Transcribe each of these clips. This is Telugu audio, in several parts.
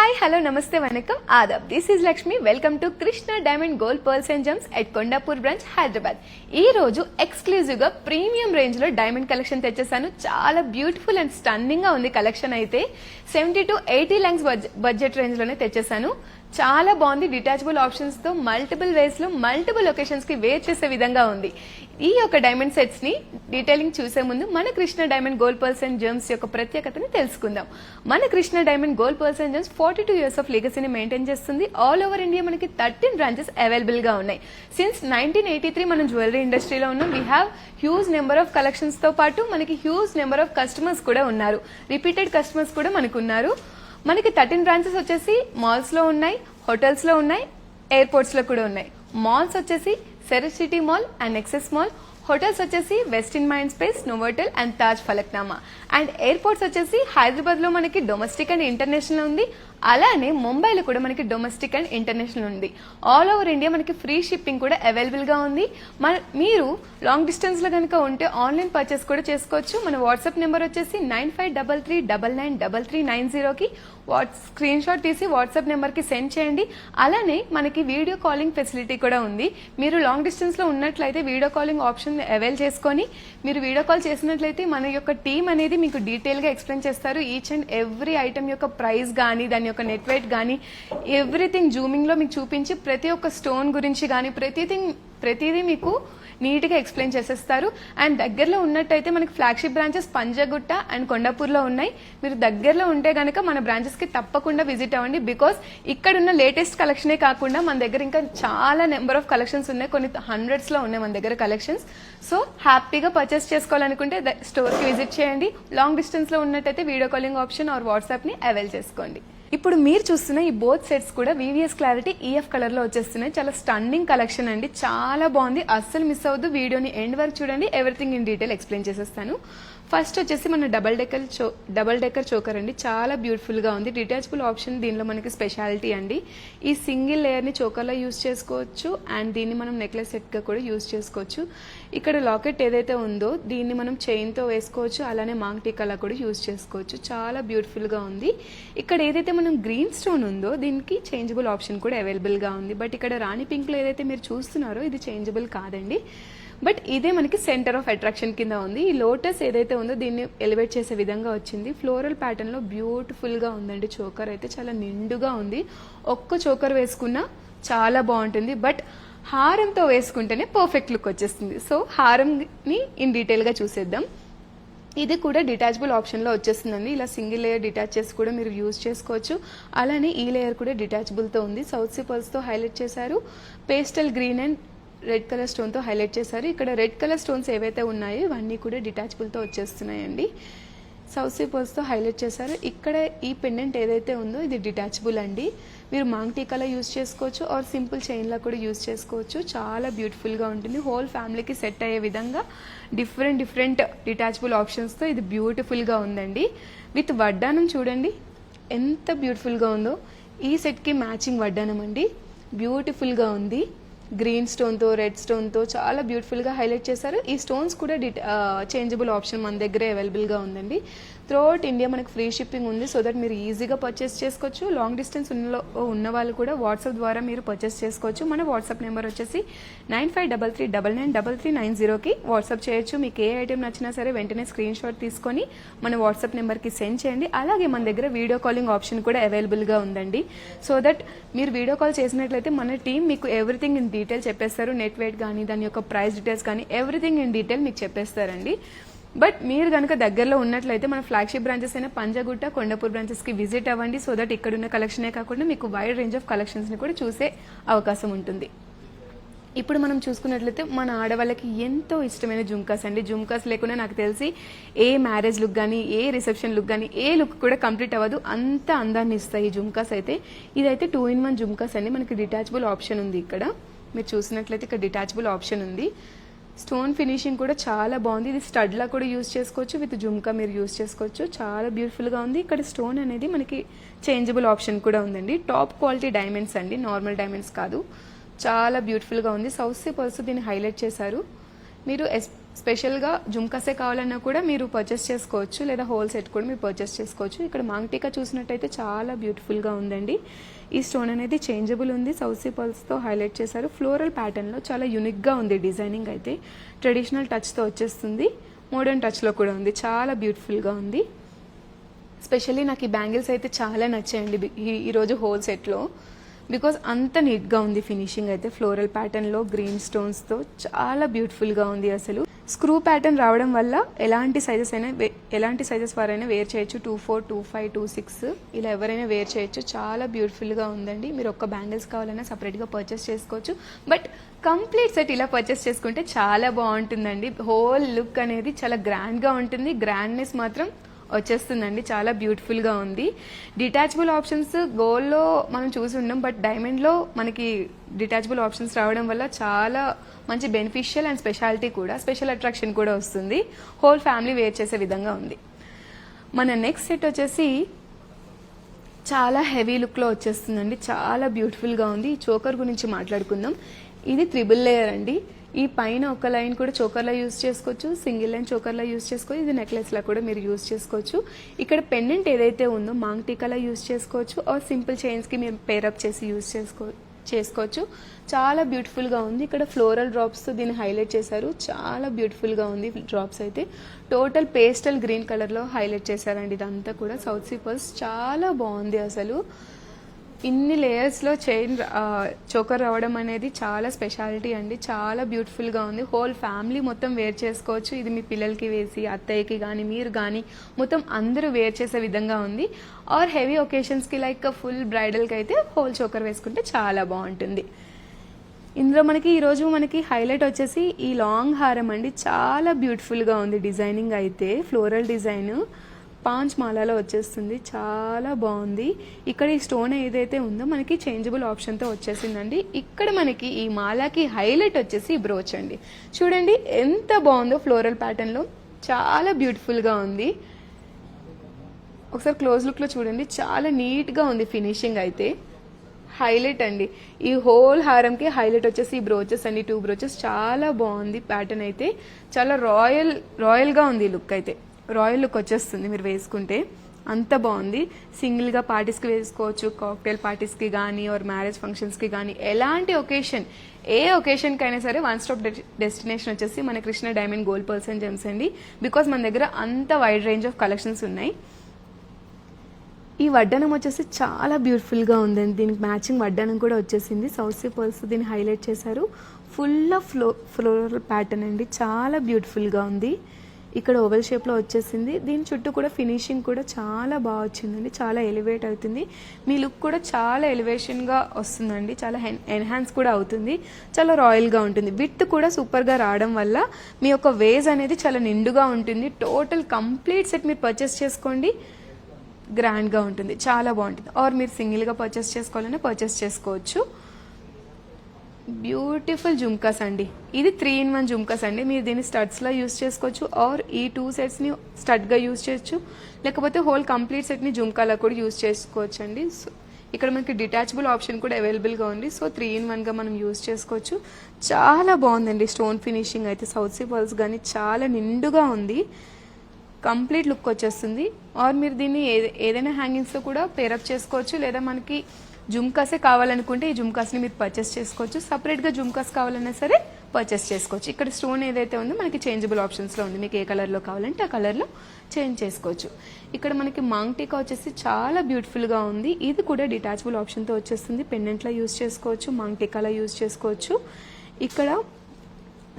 హాయ్ హలో నమస్తే వనకం ఆదాబ్. This is Lakshmi. Welcome to Krishna diamond gold pearls and gems at Kondapur branch Hyderabad. ఈ రోజు ఎక్స్క్లూజివ్ గా ప్రీమియం రేంజ్ లో డైమండ్ కలెక్షన్ తెచ్చేసాను. చాలా బ్యూటిఫుల్ అండ్ స్టన్నింగ్ గా ఉంది కలెక్షన్. అయితే 70 to 80 lakhs బడ్జెట్ రేంజ్ లోనే తెచ్చేసాను. చాలా బాగుంది. డిటాచబుల్ ఆప్షన్స్ తో మల్టిపుల్ వేస్ లో మల్టిపుల్ లొకేషన్స్ కి వేర్ చేసే విధంగా ఉంది. ఈ యొక్క డైమండ్ సెట్స్ ని డీటెయిలింగ్ చూసే ముందు మన Krishna diamond gold pearls and gems యొక్క ప్రత్యేకతని తెలుసుకుందాం. మన Krishna diamond gold pearls and gems 42 years of లెగసీని మెయింటైన్ చేస్తుంది. ఆల్ ఓవర్ ఇండియా మనకి 13 బ్రాంచెస్ అవైలబుల్ గా ఉన్నాయి. సిన్స్ 1983 మనం జ్యువెలరీ ఇండస్ట్రీలో ఉన్నాం. We have huge number of collections తో పాటు మనకి హ్యూజ్ నెంబర్ ఆఫ్ కస్టమర్స్ కూడా ఉన్నారు. రిపీటెడ్ కస్టమర్స్ కూడా మనకు ఉన్నారు. మనకి 13 బ్రాంచెస్ వచ్చేసి మాల్స్ లో ఉన్నాయి, హోటల్స్ లో ఉన్నాయి, ఎయిర్పోర్ట్స్ లో కూడా ఉన్నాయి. మాల్స్ వచ్చేసి సెరస్ city mall and Nexus mall, hotels వచ్చేసి Westin mind space, Novotel and Taj Falaknuma, and airports వచ్చేసి హైదరాబాద్ లో మనకి డొమెస్టిక్ అండ్ ఇంటర్నేషనల్ ఉంది. అలానే ముంబైలో కూడా మనకి డొమెస్టిక్ అండ్ ఇంటర్నేషనల్ ఉంది. ఆల్ ఓవర్ ఇండియా మనకి ఫ్రీ షిప్పింగ్ కూడా అవైలబుల్ గా ఉంది. మీరు లాంగ్ డిస్టెన్స్ లో కనుక ఉంటే ఆన్లైన్ పర్చేస్ కూడా చేసుకోవచ్చు. మన వాట్సాప్ నెంబర్ వచ్చేసి 9533993390 కి స్క్రీన్ షాట్ తీసి వాట్సాప్ నెంబర్ కి సెండ్ చేయండి. అలానే మనకి వీడియో కాలింగ్ ఫెసిలిటీ కూడా ఉంది. మీరు లాంగ్ డిస్టెన్స్ లో ఉన్నట్లయితే వీడియో కాలింగ్ ఆప్షన్ అవైల్ చేసుకొని మీరు వీడియో కాల్ చేసినట్లయితే మన యొక్క టీం అనేది మీకు డీటెయిల్ గా ఎక్స్ప్లెయిన్ చేస్తారు. ఈచ్ అండ్ ఎవ్రీ ఐటమ్ యొక్క ప్రైస్ గానీ, దాని యొక్క నెట్ వెయిట్ గానీ, ఎవ్రీథింగ్ జూమింగ్ లో మీకు చూపించి ప్రతి ఒక్క స్టోన్ గురించి గానీ ప్రతిదీ మీకు నీట్ గా ఎక్స్ప్లెయిన్ చేసేస్తారు. అండ్ దగ్గరలో ఉన్నట్టయితే మనకి flagship branches Panjagutta and Kondapur లో ఉన్నాయి. మీరు దగ్గరలో ఉంటే గనక మన బ్రాంచెస్ కి తప్పకుండా విజిట్ అవ్వండి. బికాస్ ఇక్కడ ఉన్న లేటెస్ట్ కలెక్షనే కాకుండా మన దగ్గర ఇంకా చాలా నెంబర్ ఆఫ్ కలెక్షన్స్ ఉన్నాయి. కొన్ని హండ్రెడ్స్ లో ఉన్నాయి మన దగ్గర కలెక్షన్స్. సో హ్యాపీగా పర్చేస్ చేసుకోవాలనుకుంటే స్టోర్ కి విజిట్ చేయండి. లాంగ్ డిస్టెన్స్ లో ఉన్నట్టయితే video calling option are WhatsApp ని అవైల్ చేసుకోండి. ఇప్పుడు మీరు చూస్తున్న ఈ బోత్ సెట్స్ కూడా వివిఎస్ క్లారిటీ ఈఎఫ్ కలర్ లో వచ్చేస్తున్నాయి. చాలా స్టన్నింగ్ కలెక్షన్ అండి. చాలా బాగుంది. అస్సలు మిస్ అవ్వద్దు. వీడియోని ఎండ్ వరకు చూడండి. ఎవ్రీథింగ్ ఇన్ డీటెయిల్ ఎక్స్ప్లెయిన్ చేసేస్తాను. ఫస్ట్ వచ్చేసి మన డబల్ డెక్కర్ చోకర్ అండి. చాలా బ్యూటిఫుల్ గా ఉంది. డిటాచబుల్ ఆప్షన్ దీనిలో మనకి స్పెషాలిటీ అండి. ఈ సింగిల్ లేయర్ ని చోకర్ లో యూజ్ చేసుకోవచ్చు అండ్ దీన్ని మనం నెక్లెస్ సెట్ గా కూడా యూజ్ చేసుకోవచ్చు. ఇక్కడ లాకెట్ ఏదైతే ఉందో దీన్ని మనం చైన్ తో వేసుకోవచ్చు. అలానే మాంగ్ టీకాలా కూడా యూజ్ చేసుకోవచ్చు. చాలా బ్యూటిఫుల్ గా ఉంది. ఇక్కడ ఏదైతే మనం గ్రీన్ స్టోన్ ఉందో దీనికి చేంజబుల్ ఆప్షన్ కూడా అవైలబుల్ గా ఉంది. బట్ ఇక్కడ రాణి పింక్ లో ఏదైతే మీరు చూస్తున్నారో ఇది చేంజబుల్ కాదండి. బట్ ఇదే మనకి సెంటర్ ఆఫ్ అట్రాక్షన్ కింద ఉంది. ఈ లోటస్ ఏదైతే ఉందో దీన్ని ఎలివేట్ చేసే విధంగా వచ్చింది. ఫ్లోరల్ ప్యాటర్న్ లో బ్యూటిఫుల్ గా ఉందండి. చోకర్ అయితే చాలా నిండుగా ఉంది. ఒక్క చోకర్ వేసుకున్నా చాలా బాగుంటుంది. బట్ హారంతో వేసుకుంటేనే పర్ఫెక్ట్ లుక్ వచ్చేస్తుంది. సో హారంని ఇన్ డీటెయిల్ గా చూసేద్దాం. ఇది కూడా డిటాచబుల్ ఆప్షన్ లో వచ్చేస్తుందండి. ఇలా సింగిల్ లేయర్ డిటాచ్ చేసి కూడా మీరు యూజ్ చేసుకోవచ్చు. అలానే ఈ లేయర్ కూడా డిటాచబుల్ తో ఉంది. సౌత్ సీ పర్ల్స్ తో హైలైట్ చేశారు. Pastel green and red colour stone తో హైలైట్ చేశారు. ఇక్కడ రెడ్ కలర్ స్టోన్స్ ఏవైతే ఉన్నాయో ఇవన్నీ కూడా డిటాచబుల్ తో వచ్చేస్తున్నాయండి. సౌత్ సీ పర్ల్స్ తో హైలైట్ చేశారు. ఇక్కడ ఈ పెండెంట్ ఏదైతే ఉందో ఇది డిటాచబుల్ అండి. మీరు మాంగ్ టీకాలో యూజ్ చేసుకోవచ్చు ఆర్ సింపుల్ చైన్ లా కూడా యూజ్ చేసుకోవచ్చు. చాలా బ్యూటిఫుల్ గా ఉంటుంది. హోల్ ఫ్యామిలీకి సెట్ అయ్యే విధంగా డిఫరెంట్ డిటాచబుల్ ఆప్షన్స్ తో ఇది బ్యూటిఫుల్ గా ఉందండి. విత్ వడ్డానం చూడండి ఎంత బ్యూటిఫుల్ గా ఉందో. ఈ సెట్ కి మ్యాచింగ్ వడ్డానం అండి. బ్యూటిఫుల్ గా ఉంది. గ్రీన్ స్టోన్ తో రెడ్ స్టోన్ తో చాలా బ్యూటిఫుల్ గా హైలైట్ చేశారు. ఈ స్టోన్స్ కూడా చేంజబుల్ ఆప్షన్ మన దగ్గరే అవైలబుల్ గా ఉందండి. త్రూఅవుట్ ఇండియా మనకు ఫ్రీ షిప్పింగ్ ఉంది. సో దట్ మీరు ఈజీగా పర్చేస్ చేసుకోవచ్చు. లాంగ్ డిస్టెన్స్ ఉన్న వాళ్ళు కూడా వాట్సాప్ ద్వారా మీరు పర్చేస్ చేసుకోవచ్చు. మన వాట్సాప్ నెంబర్ వచ్చేసి 9533993390 కి వాట్సాప్ చేయొచ్చు. మీకు ఏ ఐటెం నచ్చినా సరే వెంటనే స్క్రీన్ షాట్ తీసుకొని మన వాట్సాప్ నెంబర్ కి సెండ్ చేయండి. అలాగే మన దగ్గర వీడియో కాలింగ్ ఆప్షన్ కూడా అవైలబుల్ గా ఉందండి. సో దట్ మీరు వీడియో కాల్ చేసినట్లయితే మన టీం మీకు ఎవ్రీథింగ్ ఇన్ డీటెయిల్ చెప్పేస్తారు. నెట్ వెయిట్ కానీ, దాని యొక్క ప్రైస్ డీటెయిల్స్ కానీ ఎవ్రీథింగ్ ఇన్ డీటెయిల్ మీకు చెప్పేస్తారండి. బట్ మీరు కనుక దగ్గరలో ఉన్నట్లయితే మన ఫ్లాగ్షిప్ బ్రాంచెస్ అయిన పంజాగుట్ట, కొండాపూర్ బ్రాంచెస్ కి విజిట్ అవ్వండి. సో దట్ ఇక్కడ ఉన్న కలెక్షనే కాకుండా మీకు వైడ్ రేంజ్ ఆఫ్ కలెక్షన్స్ ని కూడా చూసే అవకాశం ఉంటుంది. ఇప్పుడు మనం చూసుకున్నట్లయితే మన ఆడవాళ్ళకి ఎంతో ఇష్టమైన జుమ్కాస్ అండి. జుమ్కాస్ లేకుండా నాకు తెలిసి ఏ మ్యారేజ్ లుక్ కానీ, ఏ రిసెప్షన్ లుక్ కానీ, ఏ లుక్ కూడా కంప్లీట్ అవ్వదు. అంత అందాన్ని ఇస్తాయి ఈ జుమ్కాస్ అయితే. ఇదైతే 2-in-1 జుమ్కాస్ అండి. మనకి డిటాచబుల్ ఆప్షన్ ఉంది. ఇక్కడ మీరు చూసినట్లయితే ఇక్కడ డిటాచబుల్ ఆప్షన్ ఉంది. స్టోన్ ఫినిషింగ్ కూడా చాలా బాగుంది. ఇది స్టడ్ లా కూడా యూజ్ చేసుకోవచ్చు. విత్ జుమ్కా మీరు యూజ్ చేసుకోవచ్చు. చాలా బ్యూటిఫుల్ గా ఉంది. ఇక్కడ స్టోన్ అనేది మనకి చేంజబుల్ ఆప్షన్ కూడా ఉందండి. టాప్ క్వాలిటీ డైమండ్స్ అండి, నార్మల్ డైమండ్స్ కాదు. చాలా బ్యూటిఫుల్ గా ఉంది. సౌత్ సీ పర్ల్స్ దీన్ని హైలైట్ చేశారు. మీరు స్పెషల్గా జుమ్కాసే కావాలన్నా కూడా మీరు పర్చేస్ చేసుకోవచ్చు, లేదా హోల్ సెట్ కూడా మీరు పర్చేస్ చేసుకోవచ్చు. ఇక్కడ మాంగ్టికా చూసినట్టయితే చాలా బ్యూటిఫుల్గా ఉందండి. ఈ స్టోన్ అనేది చేంజబుల్ ఉంది, సౌసీ పర్ల్స్తో హైలైట్ చేశారు. ఫ్లోరల్ ప్యాటర్న్లో చాలా యూనిక్గా ఉంది డిజైనింగ్ అయితే. ట్రెడిషనల్ టచ్తో వచ్చేస్తుంది, మోడర్న్ టచ్లో కూడా ఉంది, చాలా బ్యూటిఫుల్గా ఉంది. స్పెషల్లీ నాకు ఈ బ్యాంగిల్స్ అయితే చాలా నచ్చాయండి ఈరోజు హోల్ సెట్లో, బికాజ్ అంత నీట్గా ఉంది ఫినిషింగ్ అయితే. ఫ్లోరల్ ప్యాటర్న్లో గ్రీన్ స్టోన్స్తో చాలా బ్యూటిఫుల్గా ఉంది. అసలు స్క్రూ ప్యాటర్న్ రావడం వల్ల ఎలాంటి సైజెస్ వారైనా వేర్ చేయొచ్చు. 24, 25, 26 ఇలా ఎవరైనా వేర్ చేయొచ్చు. చాలా బ్యూటిఫుల్గా ఉందండి. మీరు ఒక్క బ్యాంగిల్స్ కావాలన్నా సపరేట్గా పర్చేస్ చేసుకోవచ్చు, బట్ కంప్లీట్ సెట్ ఇలా పర్చేస్ చేసుకుంటే చాలా బాగుంటుందండి. హోల్ లుక్ అనేది చాలా గ్రాండ్గా ఉంటుంది, గ్రాండ్నెస్ మాత్రం వచ్చేస్తుందండి. చాలా బ్యూటిఫుల్గా ఉంది. డిటాచబుల్ ఆప్షన్స్ గోల్డ్లో మనం చూసి ఉన్నాం, బట్ డైమండ్లో మనకి డిటాచబుల్ ఆప్షన్స్ రావడం వల్ల చాలా మంచి బెనిఫిషియల్ అండ్ స్పెషల్ అట్రాక్షన్ కూడా వస్తుంది. హోల్ ఫ్యామిలీ వేర్ చేసే విధంగా ఉంది. మన నెక్స్ట్ సెట్ వచ్చేసి చాలా హెవీ లుక్లో వచ్చేస్తుందండి. చాలా బ్యూటిఫుల్గా ఉంది. ఈ చోకర్ గురించి మాట్లాడుకుందాం. ఇది 3 లేయర్ అండి. ఈ పైన ఒక లైన్ కూడా చోకర్లా యూజ్ చేసుకోవచ్చు, సింగిల్ లైన్ చోకర్లా యూజ్ చేసుకోవచ్చు, ఇది నెక్లెస్లా కూడా మీరు యూజ్ చేసుకోవచ్చు. ఇక్కడ పెండెంట్ ఏదైతే ఉందో మాంగ్టికాలా యూజ్ చేసుకోవచ్చు, ఆర్ సింపుల్ చైన్స్కి మీరు పేరప్ చేసి యూజ్ చేసుకోవచ్చు. చాలా బ్యూటిఫుల్గా ఉంది. ఇక్కడ ఫ్లోరల్ డ్రాప్స్తో దీన్ని హైలైట్ చేశారు. చాలా బ్యూటిఫుల్గా ఉంది. డ్రాప్స్ అయితే టోటల్ పేస్టల్ గ్రీన్ కలర్లో హైలైట్ చేశారండి. ఇదంతా కూడా సౌత్ సీ పర్ల్స్. చాలా బాగుంది అసలు. ఇన్ని లేయర్స్లో చైన్ చోకర్ రావడం అనేది చాలా స్పెషాలిటీ అండి. చాలా బ్యూటిఫుల్గా ఉంది. హోల్ ఫ్యామిలీ మొత్తం వేర్ చేసుకోవచ్చు. ఇది మీ పిల్లలకి వేసి, అత్తయ్యకి కానీ మీరు కానీ మొత్తం అందరూ వేర్ చేసే విధంగా ఉంది. ఆర్ హెవీ ఒకేషన్స్కి లైక్ ఫుల్ బ్రైడల్కి అయితే హోల్ చోకర్ వేసుకుంటే చాలా బాగుంటుంది. ఇందులో ఈరోజు మనకి హైలైట్ వచ్చేసి ఈ లాంగ్ హారం అండి. చాలా బ్యూటిఫుల్గా ఉంది డిజైనింగ్ అయితే. ఫ్లోరల్ డిజైన్ పాంచ్ మాలలో వచ్చేస్తుంది. చాలా బాగుంది. ఇక్కడ ఈ స్టోన్ ఏదైతే ఉందో మనకి చేంజబుల్ ఆప్షన్తో వచ్చేసిందండి. ఇక్కడ మనకి ఈ మాలాకి హైలైట్ వచ్చేసి ఈ బ్రోచ్ అండి. చూడండి ఎంత బాగుందో ఫ్లోరల్ ప్యాటర్న్లో. చాలా బ్యూటిఫుల్గా ఉంది. ఒకసారి క్లోజ్ లుక్లో చూడండి. చాలా నీట్గా ఉంది ఫినిషింగ్ అయితే. హైలైట్ అండి. ఈ హోల్ హారంకి హైలైట్ వచ్చేసి ఈ బ్రోచెస్ అండి. 2 బ్రోచెస్. చాలా బాగుంది ప్యాటర్న్ అయితే. చాలా రాయల్గా ఉంది లుక్ అయితే. రాయల్ లుక్ వచ్చేస్తుంది మీరు వేసుకుంటే. అంత బాగుంది. సింగిల్గా పార్టీస్కి వేసుకోవచ్చు, కాక్టైల్ పార్టీస్కి కానీ ఆర్ మ్యారేజ్ ఫంక్షన్స్కి కానీ, ఎలాంటి ఒకేషన్ ఏ ఒకేషన్కైనా సరే వన్ స్టాప్ డెస్టినేషన్ వచ్చేసి మన Krishna diamond gold pearls and gems అండి. బికాస్ మన దగ్గర అంత వైడ్ రేంజ్ ఆఫ్ కలెక్షన్స్ ఉన్నాయి. ఈ వడ్డానం వచ్చేసి చాలా బ్యూటిఫుల్గా ఉందండి. దీనికి మ్యాచింగ్ వడ్డానం కూడా వచ్చేసింది. సౌత్ సీ పర్ల్స్ దీన్ని హైలైట్ చేశారు. ఫుల్ ఆఫ్ ఫ్లోరల్ ప్యాటర్న్ అండి. చాలా బ్యూటిఫుల్గా ఉంది. ఇక్కడ ఓవెల్ షేప్లో వచ్చేసింది. దీని చుట్టూ కూడా ఫినిషింగ్ కూడా చాలా బాగా వచ్చిందండి. చాలా ఎలివేట్ అవుతుంది. మీ లుక్ కూడా చాలా ఎలివేషన్గా వస్తుందండి. చాలా ఎన్హాన్స్ కూడా అవుతుంది. చాలా రాయల్గా ఉంటుంది. విత్ కూడా సూపర్గా రావడం వల్ల మీ యొక్క వేజ్ అనేది చాలా నిండుగా ఉంటుంది. టోటల్ కంప్లీట్ సెట్ మీరు పర్చేస్ చేసుకోండి, గ్రాండ్గా ఉంటుంది. చాలా బాగుంటుంది. ఆర్ మీరు సింగిల్గా పర్చేస్ చేసుకోవాలన్నా పర్చేస్ చేసుకోవచ్చు. బ్యూటిఫుల్ జుమ్కాస్ అండి. ఇది 3-in-1 జుమ్కాస్ అండి. మీరు దీన్ని స్టడ్స్లో యూజ్ చేసుకోవచ్చు, ఆర్ ఈ 2 సెట్స్ని స్టడ్గా యూజ్ చేయొచ్చు, లేకపోతే హోల్ కంప్లీట్ సెట్ని జుమ్కాలో కూడా యూజ్ చేసుకోవచ్చు అండి. సో ఇక్కడ మనకి డిటాచబుల్ ఆప్షన్ కూడా అవైలబుల్గా ఉంది. సో 3-in-1గా మనం యూజ్ చేసుకోవచ్చు. చాలా బాగుందండి స్టోన్ ఫినిషింగ్ అయితే. సౌత్ సీ పర్ల్స్ కానీ చాలా నిండుగా ఉంది. కంప్లీట్ లుక్ వచ్చేస్తుంది. ఆర్ మీరు దీన్ని ఏదైనా హ్యాంగింగ్స్తో కూడా పేరప్ చేసుకోవచ్చు, లేదా మనకి జుమ్కాసే కావాలనుకుంటే ఈ జుమ్కాస్ని మీరు పర్చేస్ చేసుకోవచ్చు. సపరేట్గా జుమ్కాస్ కావాలన్నా సరే పర్చేస్ చేసుకోవచ్చు. ఇక్కడ స్టోన్ ఏదైతే ఉందో మనకి చేంజబుల్ ఆప్షన్స్లో ఉంది. మీకు ఏ కలర్లో కావాలంటే ఆ కలర్లో చేంజ్ చేసుకోవచ్చు. ఇక్కడ మనకి మాంగ్టికా వచ్చేసి చాలా బ్యూటిఫుల్గా ఉంది. ఇది కూడా డిటాచబుల్ ఆప్షన్తో వచ్చేస్తుంది. పెండెంట్లో యూజ్ చేసుకోవచ్చు, మాంగ్టికాలో యూజ్ చేసుకోవచ్చు. ఇక్కడ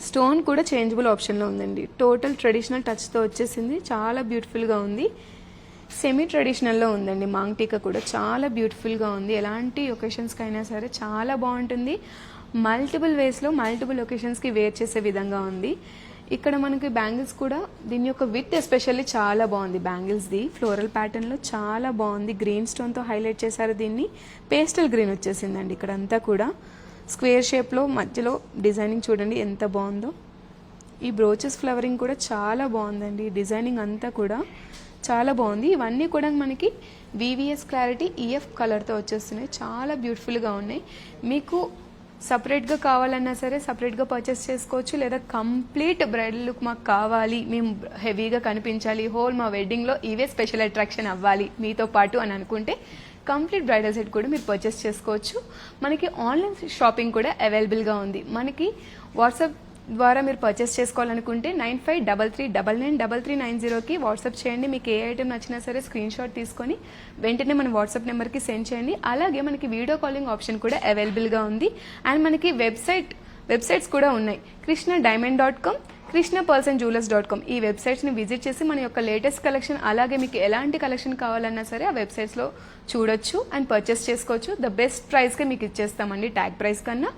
స్టోన్ కూడా చేంజబుల్ ఆప్షన్లో ఉందండి. టోటల్ ట్రెడిషనల్ టచ్తో వచ్చేసింది. చాలా బ్యూటిఫుల్గా ఉంది. సెమీ ట్రెడిషనల్లో ఉందండి. మాంగ్టికా కూడా చాలా బ్యూటిఫుల్గా ఉంది. ఎలాంటి ఒకేషన్స్కి అయినా సరే చాలా బాగుంటుంది. మల్టిపుల్ వేస్లో మల్టిపుల్ ఒకేషన్స్కి వేర్ చేసే విధంగా ఉంది. ఇక్కడ మనకి బ్యాంగిల్స్ కూడా దీని యొక్క విత్ ఎస్పెషల్లీ చాలా బాగుంది. బ్యాంగిల్స్ది ఫ్లోరల్ ప్యాటర్న్లో చాలా బాగుంది. గ్రీన్ స్టోన్తో హైలైట్ చేశారు దీన్ని. పేస్టల్ గ్రీన్ వచ్చేసిందండి. ఇక్కడ అంతా కూడా స్క్వేర్ షేప్లో మధ్యలో డిజైనింగ్ చూడండి ఎంత బాగుందో. ఈ బ్రోచెస్ ఫ్లవరింగ్ కూడా చాలా బాగుందండి. డిజైనింగ్ అంతా కూడా చాలా బాగుంది. ఇవన్నీ కూడా మనకి VVS క్లారిటీ EF కలర్తో వచ్చేస్తున్నాయి. చాలా బ్యూటిఫుల్గా ఉన్నాయి. మీకు సపరేట్గా కావాలన్నా సరే సపరేట్గా పర్చేస్ చేసుకోవచ్చు, లేదా కంప్లీట్ బ్రైడల్ లుక్ మాకు కావాలి, మేము హెవీగా కనిపించాలి, హోల్ మా వెడ్డింగ్లో ఇవే స్పెషల్ అట్రాక్షన్ అవ్వాలి మీతో పాటు అని అనుకుంటే కంప్లీట్ బ్రైడల్ సెట్ కూడా మీరు పర్చేస్ చేసుకోవచ్చు. మనకి ఆన్లైన్ షాపింగ్ కూడా అవైలబుల్గా ఉంది. మనకి వాట్సాప్ ద్వారా మీరు పర్చేస్ చేసుకోవాలనుకుంటే 9533993390కి వాట్సాప్ చేయండి. మీకు ఏ ఐటమ్ నచ్చినా సరే స్క్రీన్ షాట్ తీసుకొని వెంటనే మన వాట్సాప్ నెంబర్కి సెండ్ చేయండి. అలాగే మనకి వీడియో కాలింగ్ ఆప్షన్ కూడా అవైలబుల్గా ఉంది. అండ్ మనకి వెబ్సైట్స్ కూడా ఉన్నాయి. krishnadiamond.com, krishnapearlsandjewellers.com. ఈ వెబ్సైట్స్ని విజిట్ చేసి మన యొక్క లేటెస్ట్ కలెక్షన్, అలాగే మీకు ఎలాంటి కలెక్షన్ కావాలన్నా సరే ఆ వెబ్సైట్స్లో చూడొచ్చు అండ్ పర్చేస్ చేసుకోవచ్చు. ద బెస్ట్ ప్రైస్కే మీకు ఇచ్చేస్తామండి, ట్యాగ్ ప్రైస్ కన్నా.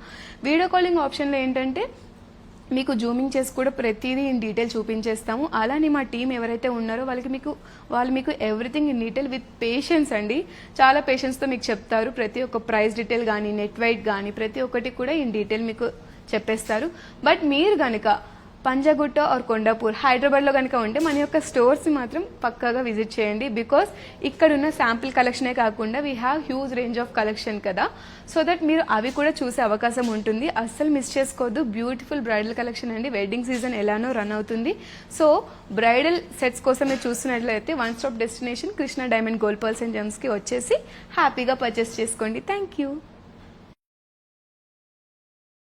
వీడియో కాలింగ్ ఆప్షన్లో ఏంటంటే మీకు జూమింగ్ చేసి కూడా ప్రతిదీ ఇన్ డీటెయిల్ చూపించేస్తాము. అలానే మా టీం ఎవరైతే ఉన్నారో వాళ్ళు మీకు everything in detail with patience అండి, చాలా పేషెన్స్తో మీకు చెప్తారు. ప్రతి ఒక్క ప్రైస్ డీటెయిల్ కానీ నెట్ వైట్ కానీ ప్రతి ఒక్కటి కూడా ఇన్ డీటెయిల్ మీకు చెప్పేస్తారు. బట్ మీరు కనుక పంజాగుట్ట ఆర్ కొండాపూర్ హైదరాబాద్లో కనుక ఉంటే మన యొక్క స్టోర్స్ని మాత్రం పక్కాగా విజిట్ చేయండి. బికాస్ ఇక్కడున్న శాంపిల్ కలెక్షనే కాకుండా we have huge range of collection కదా, సో దట్ మీరు అవి కూడా చూసే అవకాశం ఉంటుంది. అస్సలు మిస్ చేసుకోవద్దు. బ్యూటిఫుల్ బ్రైడల్ కలెక్షన్ అండి. వెడ్డింగ్ సీజన్ ఎలానో రన్ అవుతుంది. సో బ్రైడల్ సెట్స్ కోసం మీరు చూసినట్లయితే one stop destination Krishna diamond gold pearls and జెమ్స్కి వచ్చేసి హ్యాపీగా పర్చేస్ చేసుకోండి. Thank you.